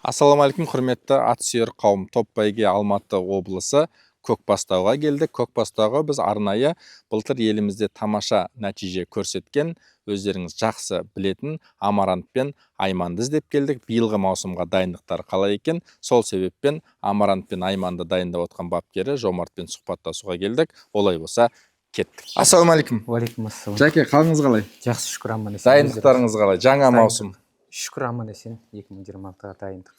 Ассалаумағалейкум, құрметті ат сүйер қауым. Топ бәйге Алматы облысы Көкбастауға келдік. Көкбастауға біз арнайы былтыр елімізде тамаша нәтиже көрсеткен, өздеріңіз жақсы білетін Амарант пен Айманды іздеп келдік. Биылғы маусымға дайындықтар қалай екен? Сол себеппен Амарант пен Айманды дайындап отқан бапкері Жомартпен сұхбаттасуға келдік. Олай болса, кеттік. Ассалаумағалейкум. Уалейкум ассалам. Жәке, қалыңыз қалай? Жақсы, шүкір, аман есен. Дайындықтарыңыз қалай? Жаңа маусым. Шүкір, аман есен. 2026-ға дайындық.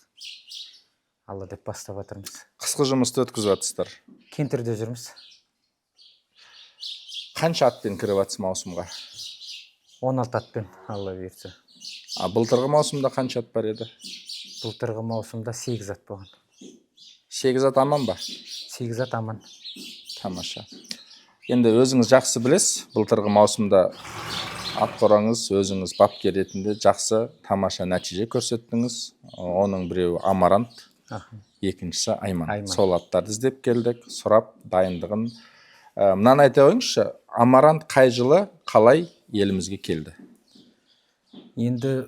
Алла деп бастап жатырмыз. Қысқы жұмысты өткізіп жатсыздар. Кентерде жүрміз. Қанша атпен кіріп жатсыз маусымға? 16 атпен, Алла берсе. Былтырғы маусымда қанша ат бар еді? Былтырғы маусымда 8 ат болған. 8 ат аман ба? 8 ат аман. Тамаша. Енді өзіңіз жақсы білесіз, былтырғы маусымда ат қораңыз, өзіңіз бапкер ретінде жақсы тамаша нәтиже көрсеттіңіз. Оның біреуі Амарант, екіншісі Айман. Сол аттарды іздеп келдік, сұрап дайындығын. Мынаны айта қойыңызшы, Амарант қай жылы қалай елімізге келді? Енді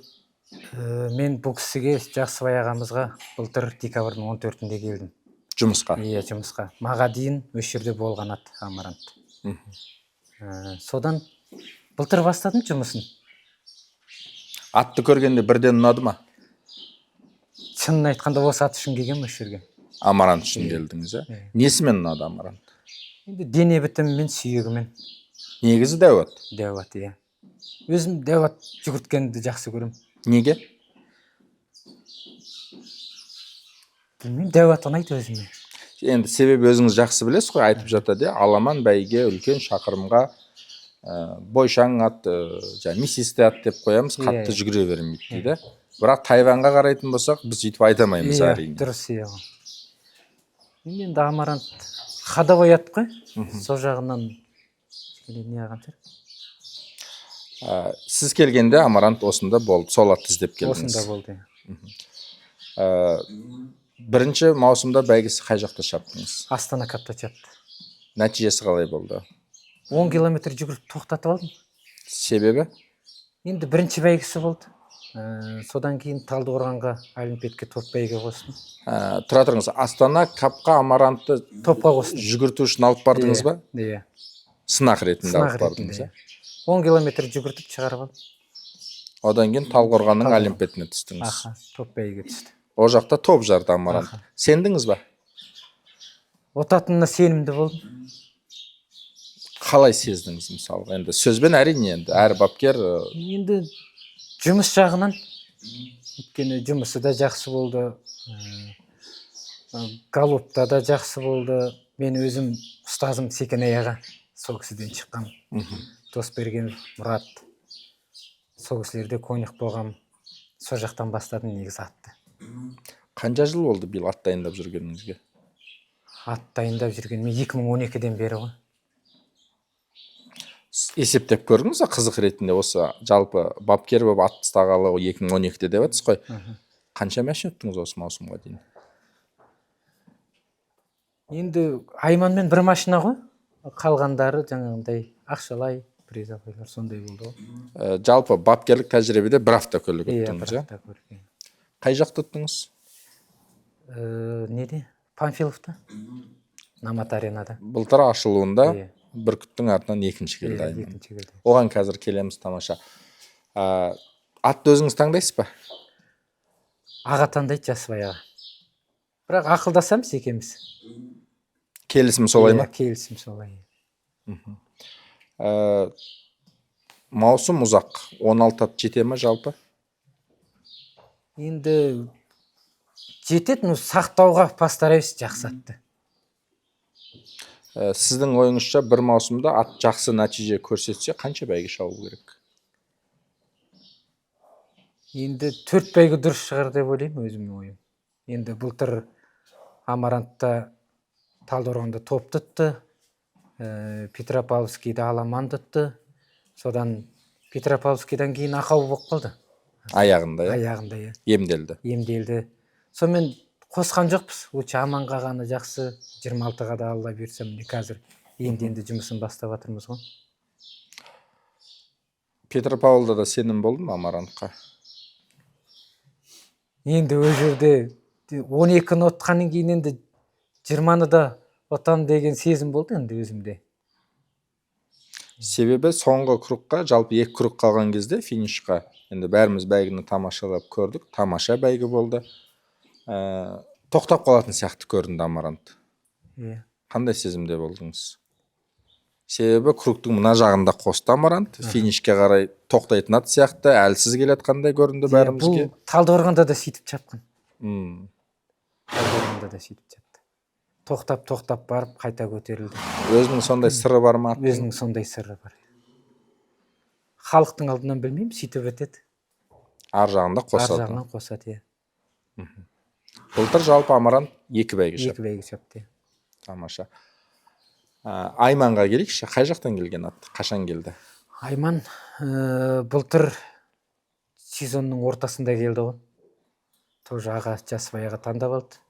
мен бұл кісіге Жақсыбай ағамызға былтыр декабрьдің 14-інде келдім. Жұмысқа? Иә, жұмысқа. Маға дейін осы жерде болған ат Амарант. Содан былтыр бастадым жұмысын. Атты көргенде бірден ұнады ма? Шынын айтқанда осы ат үшін келгем осы жерге. Амарант үшін келдіңіз, ә? Несімен ұнады Амарант? Енді дене бітімімен, сүйегімен. Негізі дәу ат? Дәу ат, иә. Өзім дәу ат жүгірткенді жақсы көрем. Неге? Білмеймін, дәу ат ұнайды өзіме. Енді себебі өзіңіз жақсы білесіз ғой, айтып жатады, аламан бәйге үлкен шақырымға бойшаң ат, месисті ат деп қоямыз, қатты жүгіре бермейді дейді. Бірақ Тайваньға қарайтын болсақ, біз өйтіп айтамаймыз әрине. Дұрыс, иә. Енді Амарант ходовой ат қой, сол жағынан не аған шығар. Сіз келгенде Амарант осында болды, сол атты іздеп келдіңіз. Осында болды. Бірінші маусымда бәйгесі қай жақта шаптыңыз? Астана капта шапты. Нәтижесі қалай болды? 10 километр жүгіріп тоқтатып алдым. Себебі? Енді бірінші бәйгесі болды. Содан кейін Талдықорғанға Олимпиадке топ бәйге қостым. Тұра тұрыңыз, Астана капқа Амарантты топқа қостым. Жүгірту үшін алып бардыңыз ба? Иә. Сынақ ретінде алып бардыңыз. 10 километр жүгіртіп шығарып алдым. Одан кейін Талдықорғанның Олимпиадіне түстіңіз. Топ бәйге түсті. О жақта топ жарды Амарант. Сендіңіз ба? Отатынына сенімді болдым. Қалай сездіңіз мысалы? Енді сөзбен әрине, енді әр бапкер. Енді жұмыс жағынан, өйткені жұмысы да жақсы болды, галопта да жақсы болды. Мен өзім ұстазым Секенай аға, сол кісіден шыққам. Досберген, Мұрат, сол кісілерде конюх болғам. Сол жақтан бастадым негізі атты. Қанша жыл болды биыл ат дайындап жүргеніңізге? Ат дайындап жүргеніме 2012-ден бері ғой. Есептеп көрдіңіз, қызық ретінде осы жалпы бапкер болып ат ұстағалы 2012-де деп жатсыз ғой. Қанша мәшін өттіңіз осы маусымға дейін? Енді Айманмен бір машина ғой. Қалғандары жаңағындай ақшалай призовойлар сондай болды ғой. Жалпы бапкерлік тәжірибеде бір автокөлік өттіңіз, иә? Иә. Қай жақта өттіңіз? Неде? Панфиловта. Намат аренада. Былтыр ашылуында Бүркіттің артынан екінші келді Айман. Оған қазір келеміз, тамаша. Атты өзіңіз таңдайсыз ба? Аға таңдайды, Жақсыбай аға. Бірақ ақылдасамыз екеміз. Келісім солай ма? Келісім солай. Маусым ұзақ. 16 ат жете ме жалпы? Енді жетеді, сақтауға постарайыз жақсы атты. Сіздің ойыңызша бір маусымда ат жақсы нәтиже көрсетсе, қанша бәйге шабу керек? Енді 4 бәйге дұрыс шығар деп ойлаймын, өзімнің ойым. Енді былтыр Амарантта Талдықорғанда топ тұтты, Петропавловскийде аламан тұтты. Содан Петропавловскийдан кейін ақау болып қалды. Аяғында, иә? Аяғында, иә. Емделді. Емделді. Сонымен қосқан жоқпыз. Өте аманға ғана жақсы. 26-ға да Алла берсе, міне қазір енді жұмысын бастап жатырмыз ғой. Петропавлда да сенім болды ма Амарантқа? Енді ол жерде 12-ні отқаннан кейін енді 20-ны да отам деген сезім болды енді өзімде. Себебі соңғы кругқа, жалпы 2 круг қалған кезде финишқа, енді бәріміз бәйгіні тамашалап көрдік, тамаша бәйгі болды. Тоқтап қалатын сияқты көрінді Амарант. Иә. Қандай сезімде болдыңыз? Себебі кругтың мына жағында қосты Амарант, финишке қарай тоқтайтын ат сияқты, әлсіз келатқандай көрінді бәрімізге. Бұл Талдықорғанда да сөйтіп чапқан. Талдықорғанда да сөйтіп чапты. Тоқтап барып қайта көтерілді. Өзінің сондай сыры бар ма? Өзінің сондай сыры бар. Халықтың алдынан білмеймін, сөйтіп өтеді. Ар жағында Ар қосады. жағынан қосады, иә. Былтыр жалпы Амарант 2 бәйге шапты. 2 бәйге шапты. Тамаша. Айманға келейікші, қай жақтан келген ат? Қашан келді? Айман былтыр сезонның ортасында келді ғой. Тоже аға Жасыбай аға таңдап алды.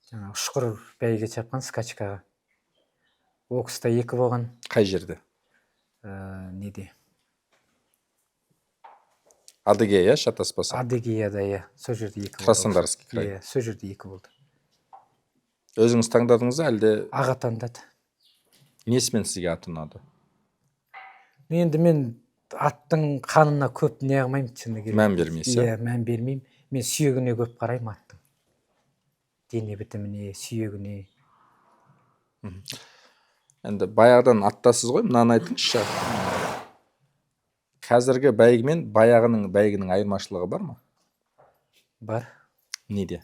Жаңа ұшқыр бәйге шапқан скачкаға. Окста 2 болған. Қай жерде? Неде? Адыгея, шатаспаса. Адыгеяда, иә. Сол жерде 2 болды. Краснодарский край. Иә, сол жерде 2 болды. Өзіңіз таңдадыңыз әлде? Аға таңдады. Несімен сізге ат ұнады? Енді мен аттың қанына көп не қылмаймын, шыны керек. Мән бермейсіз? Иә, мән бермеймін. Мен сүйегіне көп қараймын аттың. Дене бітіміне, сүйегіне. Енді баяғыдан аттасыз ғой, мынаны айтыңызшы. Қазіргі бәйгі мен баяғының бәйгінің айырмашылығы бар ма? Бар. Неде?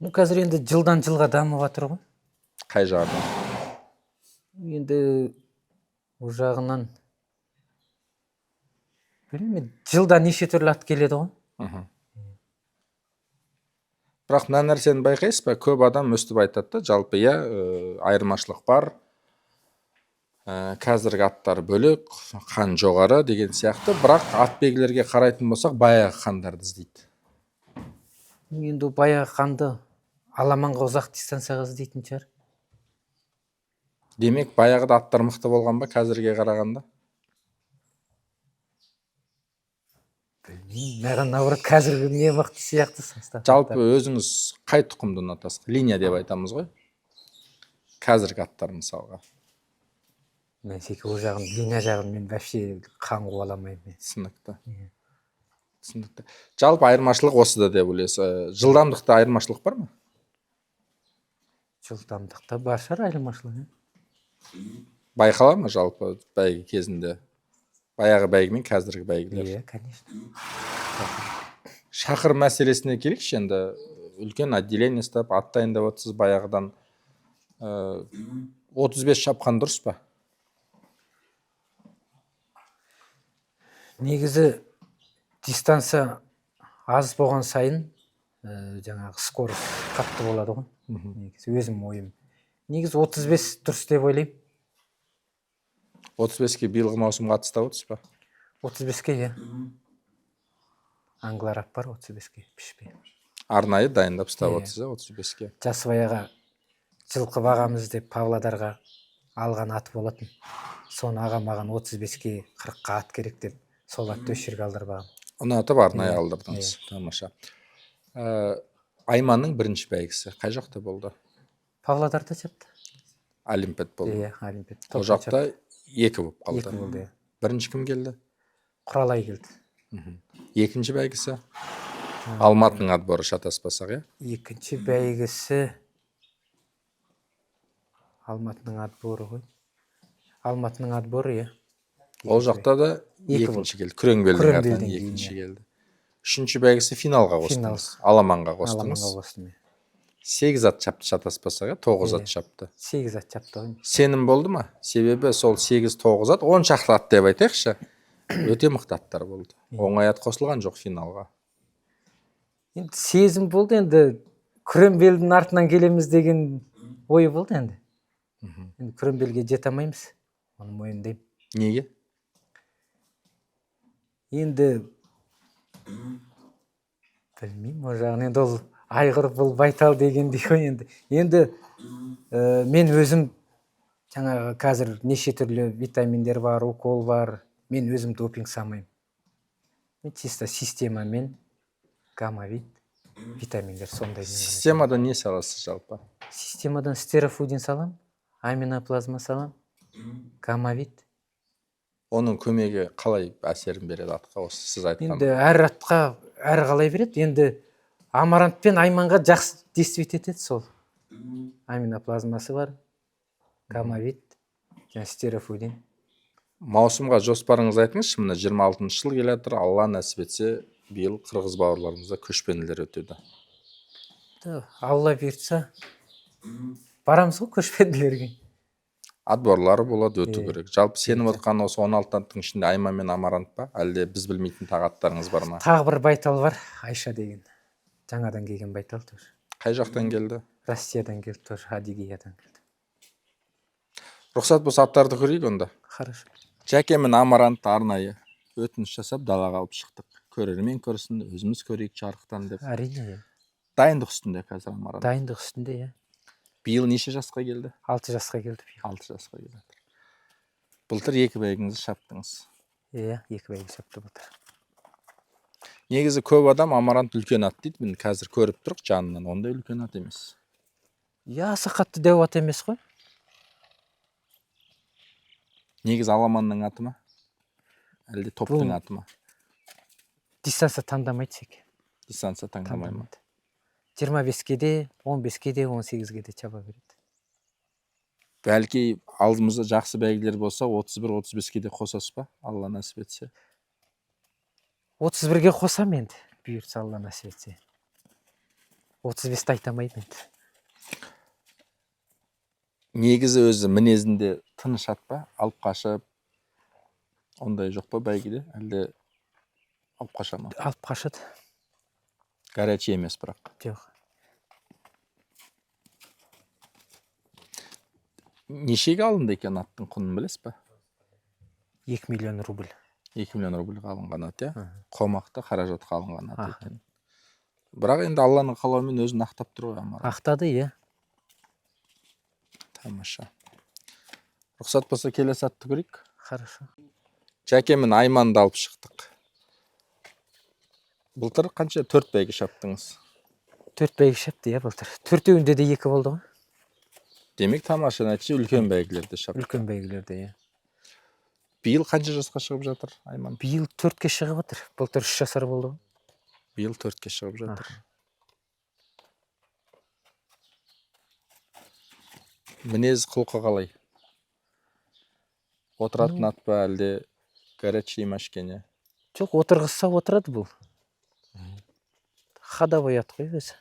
Қазір енді жылдан жылға дамып жатыр ғой. Қай жағынан? Енді ол жағынан білмеймін, жылда неше түрлі ат келеді ғой. Бірақ мына нәрсені байқайсыз ба? Көп адам өстіп айтады да, жалпы иә, айырмашылық бар. Қазіргі аттар бөлек, қан жоғары деген сияқты, бірақ ат белгілерге қарайтын болсақ, баяғы қандарды іздейді. Енді баяғы қанды аламанға ұзақ дистанцияға іздейтін шығар. Демек, баяғыда аттар мықты болған ба қазірге қарағанда? Білмеймін, маған наоборот қазіргі не мықты сияқты. Жалпы өзіңіз қай тұқымды ұнатасыз? Линия деп айтамыз ғой. Қазіргі аттар мысалға. Мен секе ол жағын, линия жағын мен вообще қан қуа аламаймын. Түсінікті. Түсінікті. Жалпы айырмашылық осыда деп ойлайсыз. Жылдамдықта айырмашылық бар ма? Жылдамдықта бар шығар айырмашылығы. Байқала ма жалпы бәйге кезінде? Баяғы бәйге мен қазіргі бәйгелер. Иә, конечно. Шақыр мәселесіне келейікші, енді үлкен отделение ұстап, ат дайындап отырсыз баяғыдан. 35 шапқан дұрыс па? Негізі дистанция аз болған сайын жаңағы скорость қатты болады ғой. Негізі өзім ойым. Негізі 35 дұрыс деп ойлаймын. 35-ке биылғы маусымға атыстап отырсыз ба? 35-ке, иә. Аңғлар ап бар 35-ке пішпей. Арнайы дайындап ұстап отырсыз 35-ке. Жасыбай аға жылқы бағамыз деп Павлодарға алған аты болатын. Соны аға маған 35-ке 40-қа ат керек деп сол атты осы жерге алдырып алғам. Ұнатып арнайы алдырдыңыз. Тамаша. Айманның бірінші бәйгісі қай жақта болды? Павлодарда шапты. Олимпиад болды. Иә, Олимпиад. Ол жақта 2 болып қалды. 2 болды. Бірінші кім келді? Құралай келді. Екінші бәйгісі? Алматының отборы шатаспасақ, иә? Екінші бәйгісі Алматының отборы ғой. Алматының отборы, иә. Ол жақта да екінші келді. Күреңбелдің артынан екінші келді. Үшінші бәйгісі финалға қостыңыз. Аламанға қостыңыз. Аламанға қостым. 8 ат шапты шатаспасақ, 9 ат шапты. 8 ат шапты ғой. Сенім болды ма? Себебі сол 8-9 ат, 10 шақты ат деп айтайықшы. Өте мықты аттар болды. Оңай ат қосылған жоқ финалға. Енді сезім болды, енді Күреңбелдің артынан келеміз деген ой болды енді. Енді Күреңбелге жете алмаймыз. Оны мойындаймын. Неге? Енді білмеймін, о жағын енді ол айғыр бұл байтал дегендей ғой енді. Енді мен өзім жаңағы қазір неше түрлі витаминдер бар, укол бар. Мен өзім допинг салмаймын. чисто системамен гаммавит витаминдер сондаймен ғана Системадан не саласыз жалпы? системадан стерофудин салам, аминоплазма салам, гаммавит. Оның көмегі қалай әсерін береді атқа, осы сіз айтқан? Енді әр атқа әр қалай береді. Енді амарант пен айманға жақсы действить етеді сол. Аминоплазмасы бар, гаммавит, және стерофудин. Маусымға жоспарыңыз айтыңызшы, мына 26 жыл келе жатыр, Алла нәсіп етсе, биыл қырғыз бауырларымызда көшпенділер өтеді. Алла бұйыртса, барамыз ғой көшпенділерге. Отборлары болады, өту керек. Жалпы сеніп отқан осы 16 аттың ішінде Айман мен Амарант па? Әлде біз білмейтін тағаттарыңыз бар ма? Тағы бір байтал бар, Айша деген. Жаңадан келген байтал тоже. Қай жақтан келді? Россиядан келді тоже, Адигиядан келді. Рұқсат болса аттарды көрейік онда. Хорошо. Жәке мен Амарантты арнайы өтініш жасап далаға алып шықтық. Көрермен көрсін, өзіміз көрейік жарықтан деп. Әрине. Дайындық үстінде қазір Амарант. Дайындық үстінде, иә. Биыл неше жасқа келді? 6 жасқа келді. 6 жасқа келді. Былтыр 2 бәйгіңізді шаптыңыз. Иә, 2 бәйге шапты былтыр. Негізі көп адам Амарант үлкен ат дейді. Мен қазір көріп тұрық жанынан, ондай үлкен ат емес. Я, аса қатты дәу ат емес қой. Негізі Аламанның аты ма? Әлде топтың аты ма? Дистанция таңдамайды сек. Дистанция таңдамай ма? 25-ке де, 15-ке де, 18-ге де чаба береді. Бәлки алдымызда жақсы бәйгелер болса, 31-35-ке де қосасыз ба? Алла нәсіп етсе. 31-ге қосам енді, бұйыртса Алла нәсіп етсе. 35-ті айтамайды енді. Негізі өзі мінезінде тыныш ат па? Алып қашып, ондай жоқ па бәйгеде? Әлде алып қаша ма? Алып қашады. Горячий емес бірақ. Жоқ. Нешеге алынды екен аттың құнын білесіз ба? 2 миллион рубль. 2 миллион рубльға алынған ат, иә? Қомақты қаражатқа алынған ат екен. Бірақ енді Алланың қалауымен өзін ақтап тұр ғой Амаран. Ақтады, иә. Тамаша. Рұқсат болса келесі атты көрейік. Хорошо. Жәке мен Айманды алып шықтық. Былтыр қанша 4 бәйге шаптыңыз? 4 бәйге шапты, иә, былтыр. 4-еуінде де 2 болды ғой. Демек тамаша нәтиже, үлкен бәйгелерде шапты. Үлкен бәйгелерде, иә. Биыл қанша жасқа шығып жатыр Айман? Биыл 4-ке шығып отыр. Былтыр 3 жасар болды ғой. Биыл 4-ке шығып жатыр. Мінез құлқы қалай? Отыратын ат па, әлде горячий ма кішкене? Жоқ, отырғызса отырады бұл. Ходовой ат қой өзі.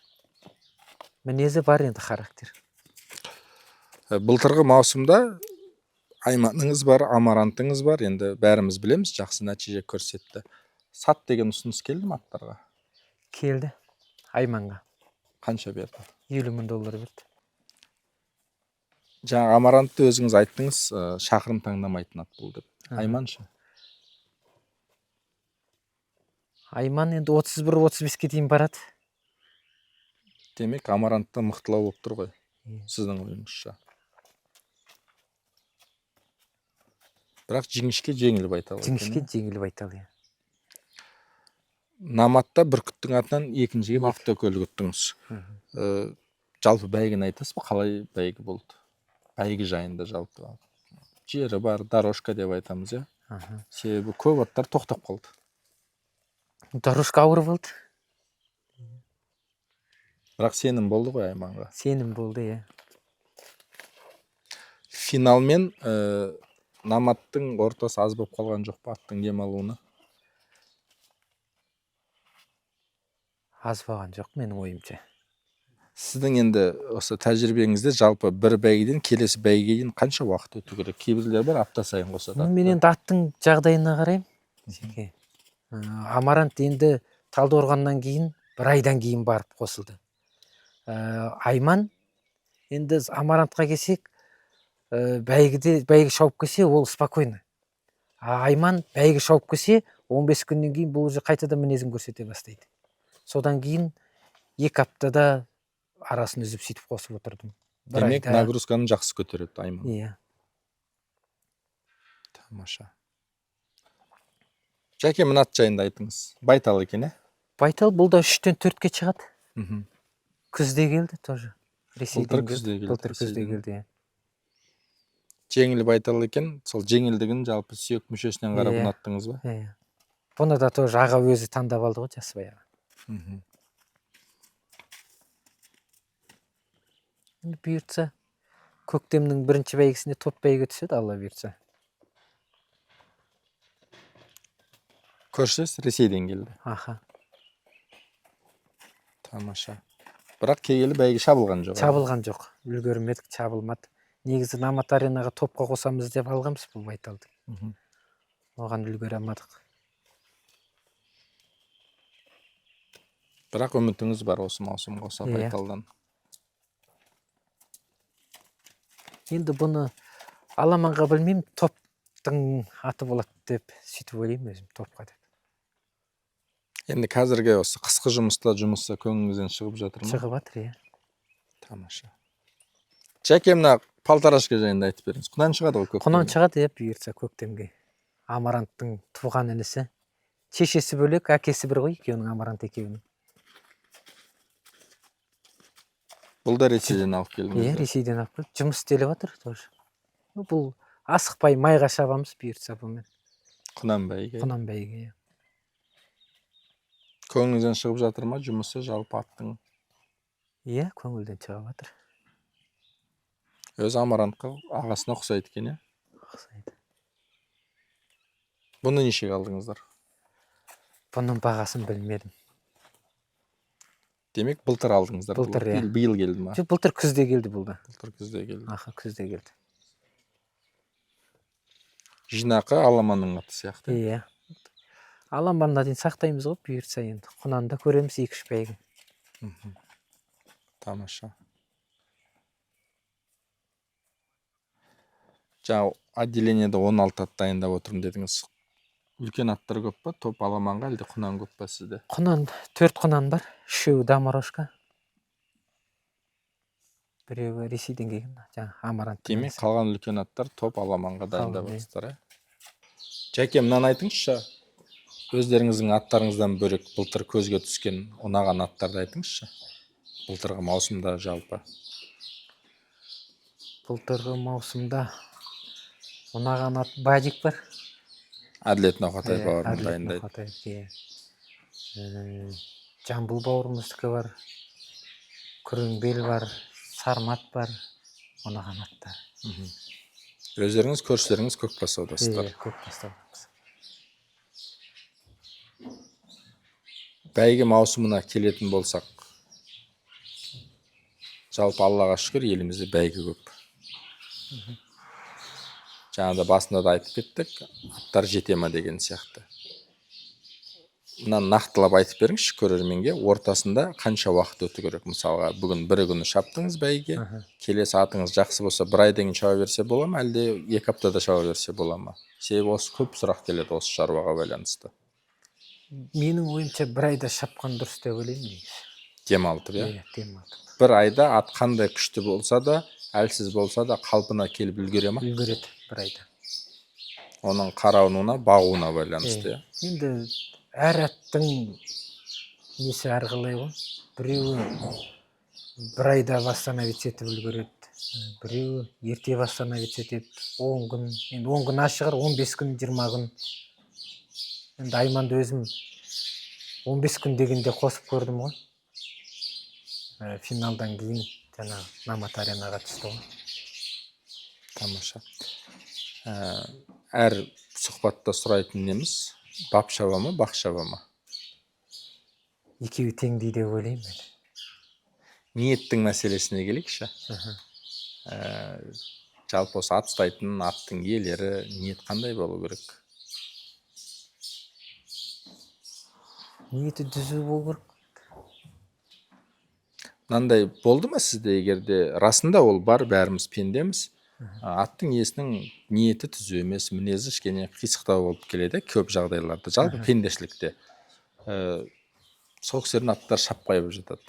Мінезі бар енді, характер. Былтырғы маусымда Айманыңыз бар, Амарантыңыз бар. Енді бәріміз білеміз, жақсы нәтиже көрсетті. Сат деген ұсыныс келді ме аттарға? Келді. Айманға. Қанша берді? $50,000 берді. Жаңа Амарантты өзіңіз айттыңыз, шақырым таңдамайтын ат бұл деп. Айманшы? Айман енді 31-35-ке дейін барады. Демек, Амарантта мықтылау болып тұр ғой, сіздің ойыңызша. Бірақ жіңішке жеңіл байтал. Жіңішке жеңіл байтал, иә. Наматта бүркіттің атынан екіншіге Бақтықөлді күттіңіз. Жалпы бәйгені айтасыз ба? Қалай бәйгі болды? Бәйгі жайында жалпы. Жері бар, дорожка деп айтамыз, иә? Себебі көп аттар тоқтап қалды. Дорожка ауыр болды. Бірақ сенім болды ғой Айманға. Сенім болды, иә. Финалмен Наматтың ортасы аз болып қалған жоқ па аттың демалуына? Аз болған жоқ, менің ойымша. Сіздің енді осы тәжірибеңізде жалпы бір бәйгеден келесі бәйгеге дейін қанша уақыт өту керек? Кейбіреулер бар, апта сайын қосады. Мен енді аттың жағдайына қараймын. Амарант енді Талдықорғаннан кейін 1 айдан кейін барып қосылды. Айман енді Амарантқа келсек, бәйге шауып келсе, ол спокойно. Айман бәйге шауып келсе, 15 күннен кейін бұл уже қайтадан мінезін көрсете бастайды. Содан кейін 2 аптада арасын үзіп сөйтіп қосып отырдым. Демек, нагрузканы жақсы көтереді Айман. Иә. Тамаша. Жәке, мына ат жайында айтыңыз. Байтал екен, Байтал бұл да 3-тен 4-ке шығады. Мхм. Күзде келді тоже. Ресейден күзде келді, Былтыр күзде Ресейден. келді. Жеңіл байтал екен. Сол жеңілдігін жалпы сүйек мүшесінен қарап Иә. ұнаттыңыз ба? Иә. Бұны да тоже аға өзі таңдап алды ғой жас баяғы. Мхм. Енді бұйыртса көктемнің бірінші бәйгесінде топ бәйге түседі, алла бұйыртса. Көршілес Ресейден келді. Аха. Тамаша. Бірақ келгелі бәйге шабылған жоқ. Чабылған жоқ. Үлгермедік, чабылмады. Негізі Намат аренаға топқа қосамыз деп алғанбыз бұл байталды. Мхм. Оған үлгере алмадық. Бірақ үмітіңіз бар осы маусымға осы Иә. байталдан. Енді бұны аламанға білмеймін, топтың аты болады деп сөйтіп ойлаймын өзім топқа деп. Енді қазіргі осы қысқы жұмысы көңіліңізден шығып жатыр ма? Шығып жатыр, иә. Тамаша. Жәке, мына палтарашка жайында айтып беріңіз. Құнан шығады ғой көктемге. Құнан шығады, бұйыртса көктемге. Амаранттың туған інісі. Шешесі бөлек, әкесі бір ғой, екеуінің Амарант екеуінің. Бұл да Ресейден алып Иә, келдіңіз. Ресейден алып келді. Жұмыс істеліп жатыр тоже. Бұл асықпай майға шабамыз бұйыртса бұмен. Құнан бәйге. Құнан бәйге. Көңіліңізден шығып жатыр ма жұмысы жалпы аттың? Иә, көңілден шығып жатыр. Өз Амарантқа ағасына ұқсайды екен, иә? Ұқсайды. Бұны нешеге алдыңыздар? Бұның бағасын білмедім. Демек, былтыр алдыңыздар. Былтыр, иә. Биыл келді ма? Жоқ, былтыр күзде келді бұл да. Былтыр күзде келді. Аха, күзде келді. Жинақы аламанның аты сияқты. Иә. Аламанына дейін сақтаймыз ғой, бұйыртса енді. Құнанды көреміз 2-3 бәйге. Мхм. Тамаша. Жаңа отделениеде 16 ат дайындап отырмын дедіңіз. Үлкен аттар көп па? Топ аламанға әлде құнан көп па сізде? Құнан, 4 құнан бар. 3-еуі Доморожка. Біреуі Ресейден келген, жаңа Амарант. Демек, қалған үлкен аттар топ аламанға дайындап Қалған, иә. отырсыздар, Жәке, мынаны айтыңызшы. Өздеріңіздің аттарыңыздан бөлек былтыр көзге түскен ұнаған аттарды айтыңызшы. Былтырғы маусымда жалпы. Былтырғы маусымда ұнаған ат Бадик бар. Әділет Ноқатай бауырым дайындайды. Жамбыл бауырымыздікі бар. Күреңбел бар. Сармат бар. Ұнаған аттар. Мхм. Өздеріңіз көршілеріңіз Көкбастаудасыздар. Көп бастауымыз. Бәйге маусымына келетін болсақ, жалпы Аллаға шүкір елімізде бәйге көп. Жаңада басында да айтып кеттік, аттар жете ма деген сияқты. Мынаны нақтылап айтып беріңізші көрерменге, ортасында қанша уақыт өту керек? Мысалға, бүгін бір күні шаптыңыз бәйге, келесі атыңыз жақсы болса, бір айдан кейін шаба берсе бола ма, әлде 2 аптада шаба берсе бола ма? Себебі осы көп сұрақ келеді осы шаруаға байланысты. Менің ойымша бір айда шапқан дұрыс деп ойлаймын негізі. Демалтып, иә? Иә, демалтып. Бір айда ат қандай күшті болса да, әлсіз болса да қалпына келіп үлгере ма? Үлгереді бір айда. Оның қарауына, бағуына байланысты, иә? Енді әр аттың несі әрқалай ғой. Біреуі бір айда восстановить етіп үлгереді. Біреуі ерте восстановить етеді. 10 күн, енді 10 күн аз шығар, 15 күн, 20 күн. Енді Айманды өзім 15 күн дегенде қосып көрдім ғой. Финалдан кейін жаңа Намат аренаға түсті ғой. Тамаша. Әр сұхбатта сұрайтын неміз, бап шаба ма, бақ шаба ма? Екеуі теңдей деп ойлаймын мен. Ниеттің мәселесіне келейікші. Жалпы осы ат ұстайтын аттың иелері ниет қандай болу керек? Ниеті түзу болу керек. Мынандай болды ма сізде, егерде расында ол бар, бәріміз пендеміз. Аттың иесінің ниеті түзу емес, мінезі кішкене қисықтау болып келеді көп жағдайларда, жалпы пендешілікте. Сол кісілердің аттар шаппай болып жатады.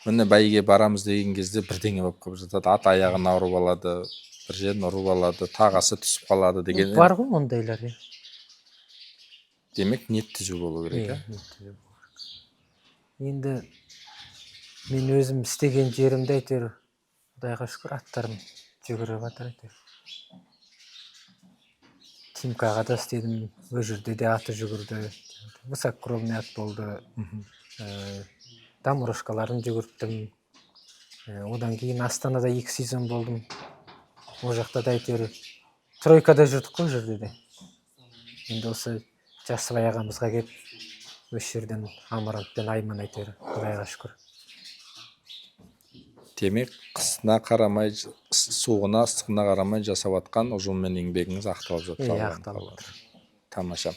Міне бәйге барамыз деген кезде бірдеңе болып қалып жатады. Ат аяғын ауырып алады, бір жерін ұрып алады, тағасы түсіп қалады деген. Бар ғой ондайлар. Демек ниет түзу болу керек, Иә, ниет түзу болу керек. Енді мен өзім істеген жерімде әйтеуір Құдайға шүкір аттарым жүгіріп жатыр әйтеуір. Тимкаға да істедім, ол жерде де аты жүгірді. Высококровный ат болды. Доморожкаларын жүгірттім. Одан кейін Астанада 2 сезон болдым. Ол жақта да әйтеуір тройкада жүрдік қой, ол жерде де. Енді осы Жасыбай ағамызға келіп, осы жерден Амарант пен Айман әйтеуір, Құдайға шүкір. Демек қысына қарамай, суығына, ыстығына қарамай жасап жатқан ұжым мен еңбегіңіз ақталып жатыр. Иә, ақталып жатыр. Тамаша.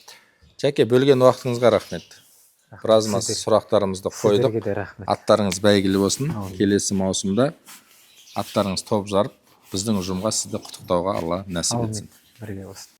Жәке, бөлген уақытыңызға рахмет. Біразмаз сұрақтарымызды қойдық. Сіздерге де рахмет. Аттарыңыз бәйгілі болсын. Келесі маусымда аттарыңыз топ жарып, біздің ұжымға сізді құттықтауға Алла нәсіп етсін. Бірге болсын.